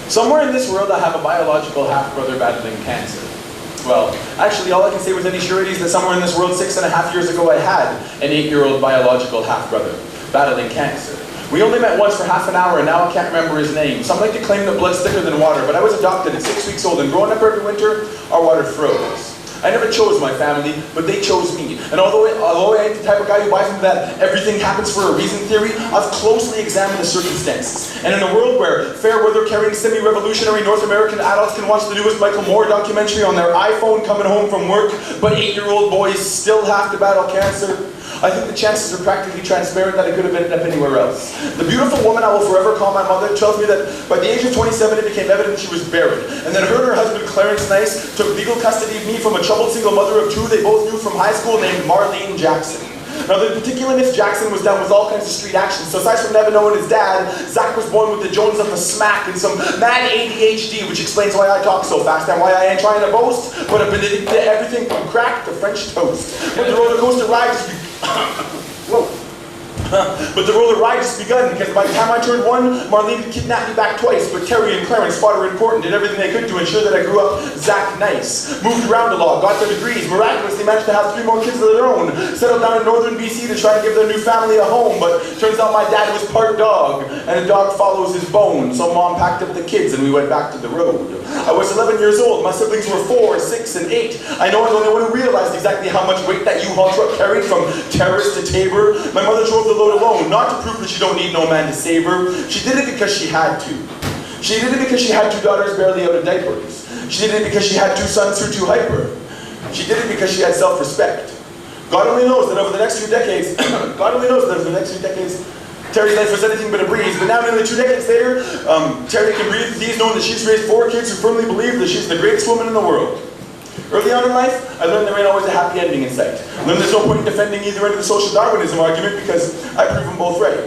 Somewhere in this world I have a biological half-brother battling cancer. Well, actually all I can say with any surety is that somewhere in this world 6.5 years ago I had an 8-year-old biological half-brother battling cancer. We only met once for half an hour and now I can't remember his name. Some like to claim that blood's thicker than water, but I was adopted at 6 weeks old and growing up every winter, our water froze. I never chose my family, but they chose me. And although I ain't the type of guy who buys into that everything happens for a reason theory, I've closely examined the circumstances. And in a world where fair weather carrying semi-revolutionary North American adults can watch the newest Michael Moore documentary on their iPhone coming home from work, but 8-year-old boys still have to battle cancer, I think the chances are practically transparent that I could have ended up anywhere else. The beautiful woman I will forever call my mother tells me that by the age of 27 it became evident she was buried, and that her and her husband Clarence Nice took legal custody of me from a troubled single mother of 2 they both knew from high school named Marlene Jackson. Now the particular Miss Jackson was down with all kinds of street action, so aside from never knowing his dad, Zach was born with the Jones of the smack and some mad ADHD, which explains why I talk so fast and why I ain't trying to boast, but I've been addicted to everything from crack to French toast. But the roller coaster ride just whoa. But the roller ride just begun, because by the time I turned 1, Marlene had kidnapped me back twice, but Terry and Clarence fought her in court and did everything they could to ensure that I grew up Zach Nice. Moved around a lot, got their degrees, miraculously managed to have 3 more kids of their own, settled down in northern BC to try and give their new family a home, but turns out my dad was part dog, and a dog follows his bone, so Mom packed up the kids and we went back to the road. I was 11 years old, my siblings were 4, 6, and 8. I know I'm the only one who realized exactly how much weight that U-Haul truck carried from Terrace to Tabor. My mother drove the load alone, not to prove that she don't need no man to save her. She did it because she had to. She did it because she had 2 daughters barely out of diapers. She did it because she had 2 sons who were too hyper. She did it because she had self-respect. God only knows that over the next few decades, Terry's life was anything but a breeze, but now nearly 2 decades later, Terry can breathe with ease knowing that she's raised 4 kids who firmly believe that she's the greatest woman in the world. Early on in life, I learned there ain't always a happy ending in sight. I learned there's no point in defending either end of the social Darwinism argument because I prove them both right.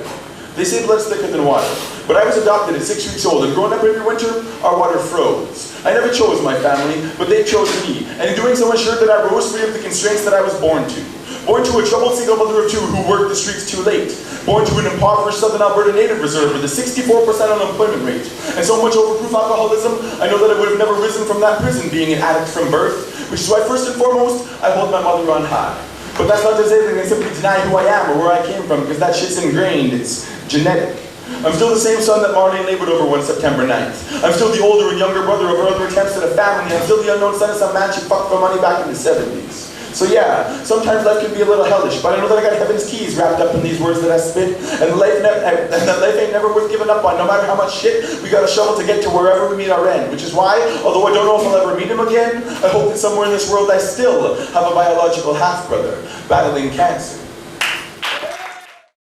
They say blood's thicker than water, but I was adopted at 6 weeks old and growing up every winter, our water froze. I never chose my family, but they chose me, and in doing so ensured that I rose free of the constraints that I was born to. Born to a troubled single mother of 2 who worked the streets too late. Born to an impoverished Southern Alberta native reserve with a 64% unemployment rate. And so much overproof alcoholism, I know that I would have never risen from that prison being an addict from birth, which is why first and foremost, I hold my mother on high. But that's not to say that I can simply deny who I am or where I came from, because that shit's ingrained, it's genetic. I'm still the same son that Marlene labored over one September 9th. I'm still the older and younger brother of her other attempts at a family. I'm still the unknown son of some man she fucked for money back in the 70s. So yeah, sometimes life can be a little hellish, but I know that I got heaven's keys wrapped up in these words that I spit, and life ain't never worth giving up on, no matter how much shit we gotta shovel to get to wherever we meet our end. Which is why, although I don't know if I'll ever meet him again, I hope that somewhere in this world I still have a biological half-brother battling cancer.